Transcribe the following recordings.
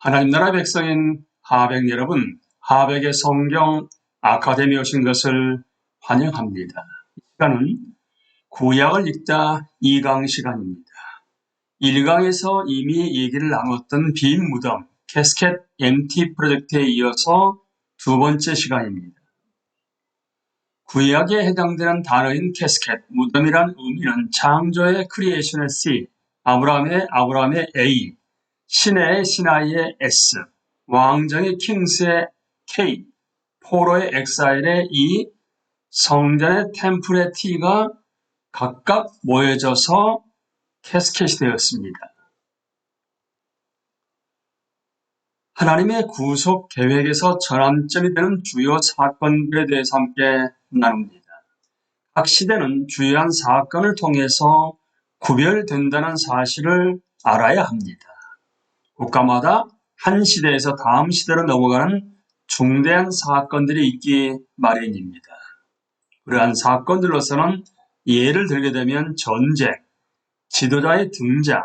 하나님 나라 백성인 하백 여러분, 하백의 성경 아카데미에 오신 것을 환영합니다. 이 시간은 구약을 읽다 2강 시간입니다. 1강에서 이미 얘기를 나눴던 빈 무덤, 캐스켓 엠티 프로젝트에 이어서 두 번째 시간입니다. 구약에 해당되는 단어인 캐스켓, 무덤이란 의미는 창조의 크리에이션의 C, 아브라함의 A, 신의 시나이의 S, 왕정의 킹스의 K, 포로의 엑사일의 E, 성전의 템플의 T가 각각 모여져서 캐스켓이 되었습니다. 하나님의 구속 계획에서 전환점이 되는 주요 사건들에 대해서 함께 나눕니다. 각 시대는 주요한 사건을 통해서 구별된다는 사실을 알아야 합니다. 국가마다 한 시대에서 다음 시대로 넘어가는 중대한 사건들이 있기 마련입니다. 그러한 사건들로서는 예를 들게 되면 전쟁, 지도자의 등장,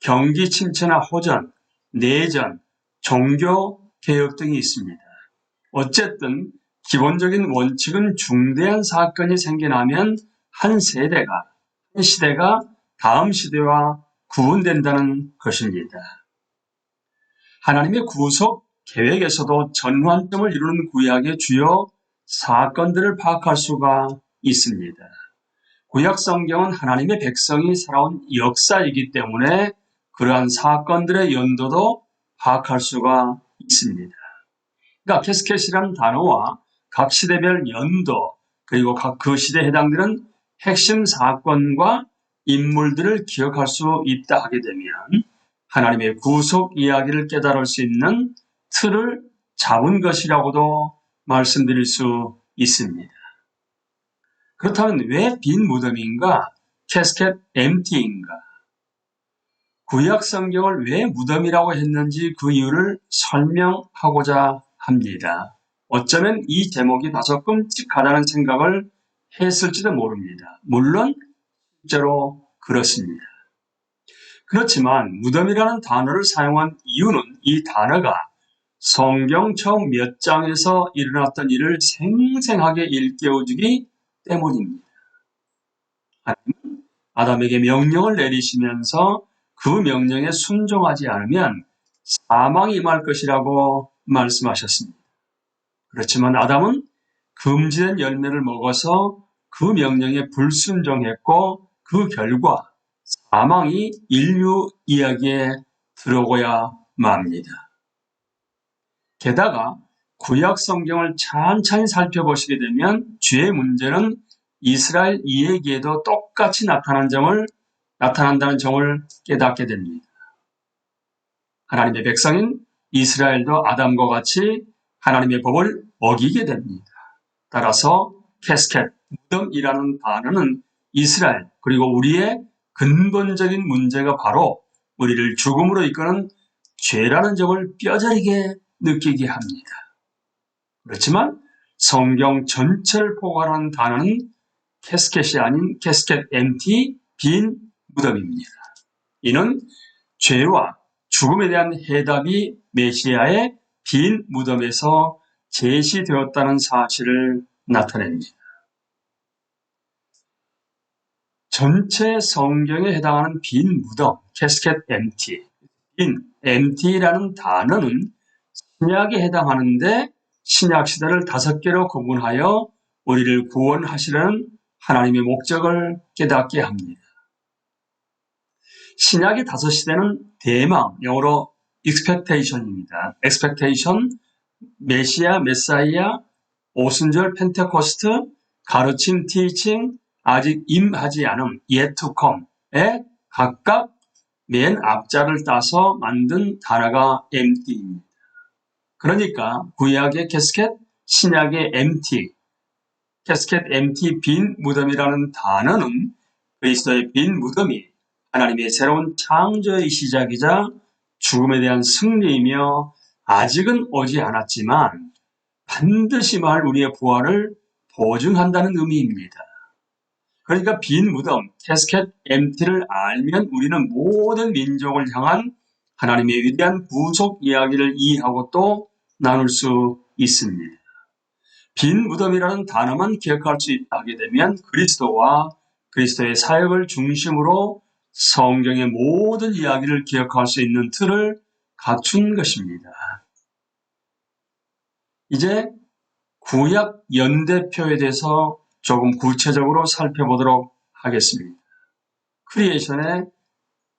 경기 침체나 호전, 내전, 종교 개혁 등이 있습니다. 어쨌든 기본적인 원칙은 중대한 사건이 생겨나면 한 시대가 다음 시대와 구분된다는 것입니다. 하나님의 구속 계획에서도 전환점을 이루는 구약의 주요 사건들을 파악할 수가 있습니다. 구약 성경은 하나님의 백성이 살아온 역사이기 때문에 그러한 사건들의 연도도 파악할 수가 있습니다. 그러니까 캐스켓이라는 단어와 각 시대별 연도 그리고 각 그 시대에 해당되는 핵심 사건과 인물들을 기억할 수 있다 하게 되면 하나님의 구속 이야기를 깨달을 수 있는 틀을 잡은 것이라고도 말씀드릴 수 있습니다. 그렇다면 왜 빈 무덤인가? 캐스켓 엠티인가? 구약 성경을 왜 무덤이라고 했는지 그 이유를 설명하고자 합니다. 어쩌면 이 제목이 다소 끔찍하다는 생각을 했을지도 모릅니다. 물론 실제로 그렇습니다. 그렇지만 무덤이라는 단어를 사용한 이유는 이 단어가 성경 처음 몇 장에서 일어났던 일을 생생하게 일깨워주기 때문입니다. 하나님은 아담에게 명령을 내리시면서 그 명령에 순종하지 않으면 사망이 임할 것이라고 말씀하셨습니다. 그렇지만 아담은 금지된 열매를 먹어서 그 명령에 불순종했고 그 결과 사망이 인류 이야기에 들어오고야 맙니다. 게다가 구약 성경을 찬찬히 살펴보시게 되면 죄의 문제는 이스라엘 이야기에도 똑같이 나타난다는 점을 깨닫게 됩니다. 하나님의 백성인 이스라엘도 아담과 같이 하나님의 법을 어기게 됩니다. 따라서 캐스켓, 무덤이라는 단어는 이스라엘 그리고 우리의 근본적인 문제가 바로 우리를 죽음으로 이끄는 죄라는 점을 뼈저리게 느끼게 합니다. 그렇지만 성경 전체를 포괄하는 단어는 캐스켓이 아닌 캐스켓 엠티, 빈 무덤입니다. 이는 죄와 죽음에 대한 해답이 메시아의 빈 무덤에서 제시되었다는 사실을 나타냅니다. 전체 성경에 해당하는 빈 무덤, 캐스켓 엠티, 빈, 엠티라는 단어는 신약에 해당하는데 신약 시대를 5개로 구분하여 우리를 구원하시려는 하나님의 목적을 깨닫게 합니다. 신약의 5시대는 대망, 영어로 expectation입니다. expectation, 메시아, 메사이아, 오순절, 펜테코스트, 가르침, teaching, 아직 임하지 않음, yet to come에 각각 맨 앞자를 따서 만든 단어가 empty입니다. 그러니까 구약의 캐스켓, 신약의 empty, 캐스켓 empty 빈 무덤이라는 단어는 그리스도의 빈 무덤이 하나님의 새로운 창조의 시작이자 죽음에 대한 승리이며 아직은 오지 않았지만 반드시 말 우리의 부활을 보증한다는 의미입니다. 그러니까 빈 무덤, 캐스켓 엠티를 알면 우리는 모든 민족을 향한 하나님의 위대한 구속 이야기를 이해하고 또 나눌 수 있습니다. 빈 무덤이라는 단어만 기억할 수 있게 되면 그리스도와 그리스도의 사역을 중심으로 성경의 모든 이야기를 기억할 수 있는 틀을 갖춘 것입니다. 이제 구약 연대표에 대해서 조금 구체적으로 살펴보도록 하겠습니다. 크리에이션의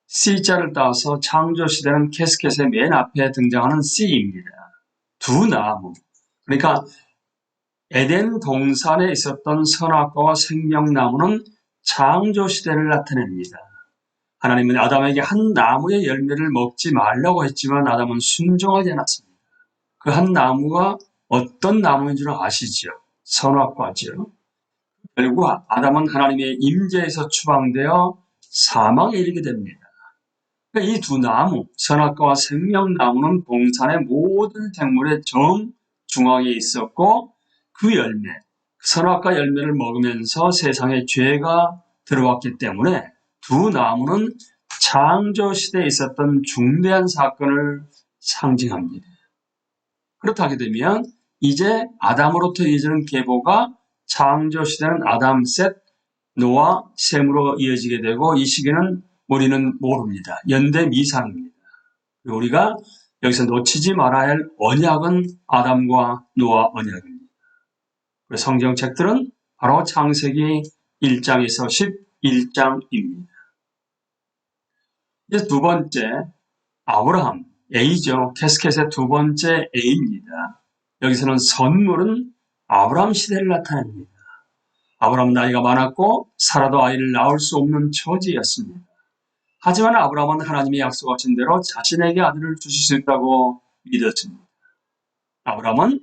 C자를 따서 창조시대는 캐스켓의 맨 앞에 등장하는 C입니다. 두 나무, 그러니까 에덴 동산에 있었던 선악과와 생명나무는 창조시대를 나타냅니다. 하나님은 아담에게 한 나무의 열매를 먹지 말라고 했지만 아담은 순종하지 않았습니다. 그 한 나무가 어떤 나무인 줄 아시죠? 선악과죠. 결국 아담은 하나님의 임재에서 추방되어 사망에 이르게 됩니다. 그러니까 이 두 나무, 선악과와 생명나무는 동산의 모든 생물의 정중앙에 있었고 그 열매, 선악과 열매를 먹으면서 세상에 죄가 들어왔기 때문에 두 나무는 창조시대에 있었던 중대한 사건을 상징합니다. 그렇다게 되면 이제 아담으로부터 이어지는 계보가 창조시대는 아담, 셋, 노아, 셈으로 이어지게 되고 이 시기는 우리는 모릅니다. 연대미상입니다. 우리가 여기서 놓치지 말아야 할 언약은 아담과 노아 언약입니다. 성경책들은 바로 창세기 1장에서 11장입니다. 이제 두 번째, 아브라함, A죠. 캐스켓의 두 번째 A입니다. 여기서는 선물은 아브라함 시대를 나타냅니다. 아브라함은 나이가 많았고 살아도 아이를 낳을 수 없는 처지였습니다. 하지만 아브라함은 하나님이 약속하신 대로 자신에게 아들을 주실 수 있다고 믿었습니다. 아브라함은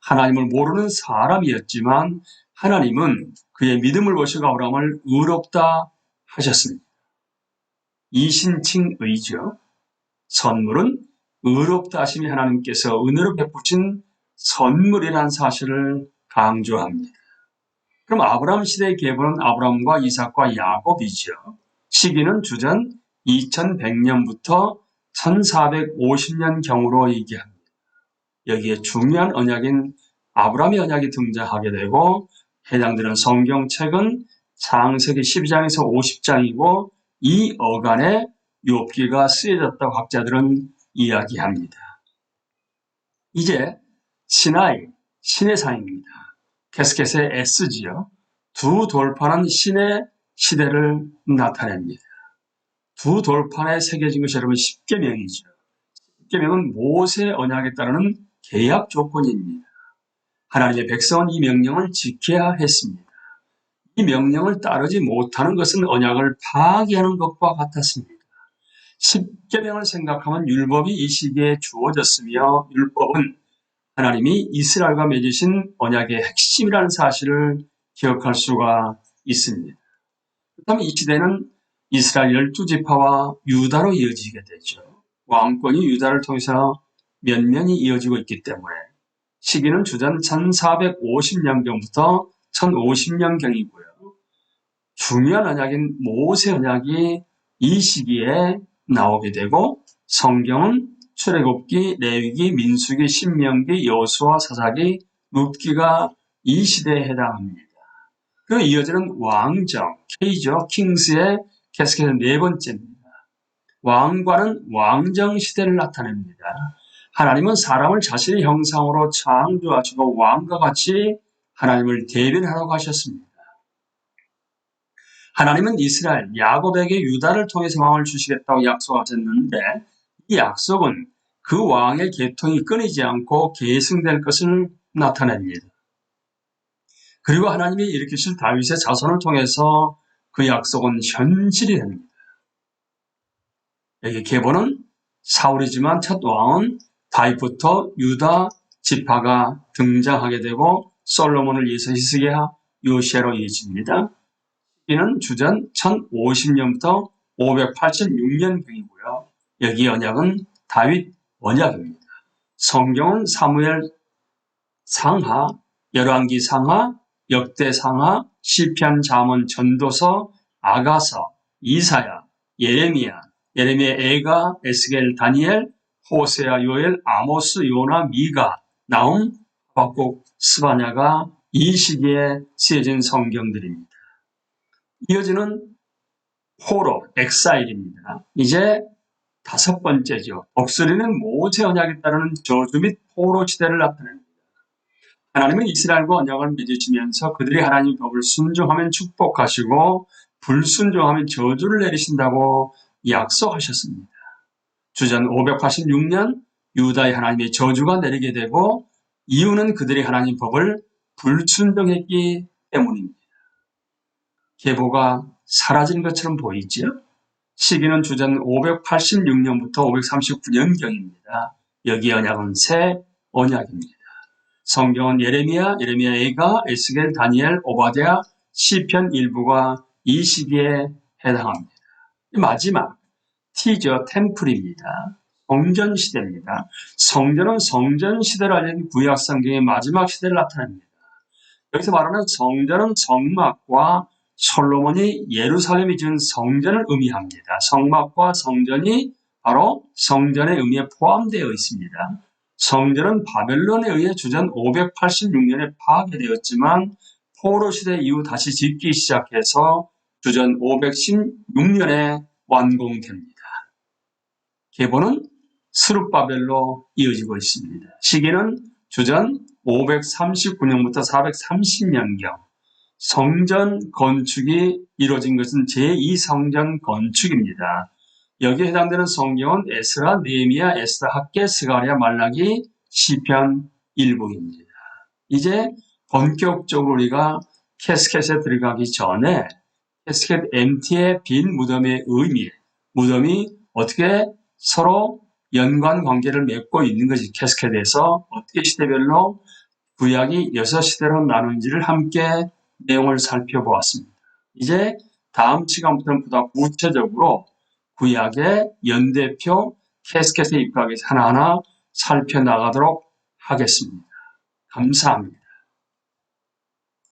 하나님을 모르는 사람이었지만 하나님은 그의 믿음을 보시고 아브라함을 의롭다 하셨습니다. 이신칭의죠. 선물은 의롭다 하심이 하나님께서 은혜로 베푸신 선물이라는 사실을 강조합니다. 그럼 아브라함 시대의 계보는 아브라함과 이삭과 야곱이죠. 시기는 주전 2100년부터 1450년경으로 얘기합니다. 여기에 중요한 언약인 아브라함의 언약이 등장하게 되고 해당되는 성경책은 창세기 12장에서 50장이고 이 어간에 욥기가 쓰여졌다고 학자들은 이야기합니다. 이제 시나이, 신의 상입니다. 캐스켓의 S지요. 두 돌판은 신의 시대를 나타냅니다. 두 돌판에 새겨진 것이 여러분 십계명이죠. 십계명은 모세 언약에 따르는 계약 조건입니다. 하나님의 백성은 이 명령을 지켜야 했습니다. 이 명령을 따르지 못하는 것은 언약을 파기하는 것과 같았습니다. 십계명을 생각하면 율법이 이 시기에 주어졌으며 율법은 하나님이 이스라엘과 맺으신 언약의 핵심이라는 사실을 기억할 수가 있습니다. 그렇다면 이 시대는 이스라엘 12지파와 유다로 이어지게 되죠. 왕권이 유다를 통해서 면면이 이어지고 있기 때문에 시기는 주전 1450년경부터 1050년경이고요. 중요한 언약인 모세 언약이 이 시기에 나오게 되고 성경은 출애굽기, 레위기, 민수기, 신명기, 여호수아, 사사기, 룻기가 이 시대에 해당합니다. 그리고 이어지는 왕정, K죠. 킹스의 계속해서 네 번째입니다. 왕과는 왕정 시대를 나타냅니다. 하나님은 사람을 자신의 형상으로 창조하시고 왕과 같이 하나님을 대변하라고 하셨습니다. 하나님은 이스라엘, 야곱에게 유다를 통해서 왕을 주시겠다고 약속하셨는데 이 약속은 그 왕의 계통이 끊이지 않고 계승될 것을 나타냅니다. 그리고 하나님이 일으키실 다윗의 자손을 통해서 그 약속은 현실이 됩니다. 여기 계보는 사울이지만 첫 왕은 다윗부터 유다 지파가 등장하게 되고 솔로몬을 이어서 히스기야, 요시야로 이어집니다. 이는 주전 1050년부터 586년경이고요. 여기 언약은 다윗 언약입니다. 성경은 사무엘 상하, 열왕기 상하, 역대 상하, 시편, 잠언, 전도서, 아가서, 이사야, 예레미야, 예레미야, 에가, 에스겔, 다니엘, 호세아, 요엘, 아모스, 요나, 미가, 나움, 하박국, 스바냐가 이 시기에 쓰여진 성경들입니다. 이어지는 포로, 엑사일입니다. 이제 5번째죠. 독수리는 모세 언약에 따르는 저주 및 포로 시대를 나타냅니다. 하나님은 이스라엘과 언약을 맺으시면서 그들이 하나님 법을 순종하면 축복하시고 불순종하면 저주를 내리신다고 약속하셨습니다. 주전 586년 유다의 하나님의 저주가 내리게 되고 이유는 그들이 하나님 법을 불순종했기 때문입니다. 계보가 사라진 것처럼 보이죠? 시기는 주전 586년부터 539년경입니다. 여기 언약은 새 언약입니다. 성경은 예레미야, 에가, 에스겔, 다니엘, 오바댜, 시편 일부가 이 시기에 해당합니다. 마지막 T죠. 템플입니다. 성전 시대입니다. 성전은 성전 시대를 알려진 구약 성경의 마지막 시대를 나타냅니다. 여기서 말하는 성전은 성막과 솔로몬이 예루살렘에 지은 성전을 의미합니다. 성막과 성전이 바로 성전의 의미에 포함되어 있습니다. 성전은 바벨론에 의해 주전 586년에 파괴되었지만 포로 시대 이후 다시 짓기 시작해서 주전 516년에 완공됩니다. 계보는 스룹바벨로 이어지고 있습니다. 시기는 주전 539년부터 430년경. 성전 건축이 이루어진 것은 제2성전 건축입니다. 여기에 해당되는 성경은 에스라, 느헤미야, 에스더, 학개, 스가랴, 말라기, 시편 일부입니다. 이제 본격적으로 우리가 캐스켓에 들어가기 전에 캐스켓 MT의 빈 무덤의 의미, 무덤이 어떻게 서로 연관 관계를 맺고 있는 것이 캐스켓에서 어떻게 시대별로 구약이 6시대로 나눈지를 함께 내용을 살펴보았습니다. 이제 다음 시간부터는 보다 구체적으로 구약의 연대표 캐스켓에 입각해서 하나하나 살펴나가도록 하겠습니다. 감사합니다.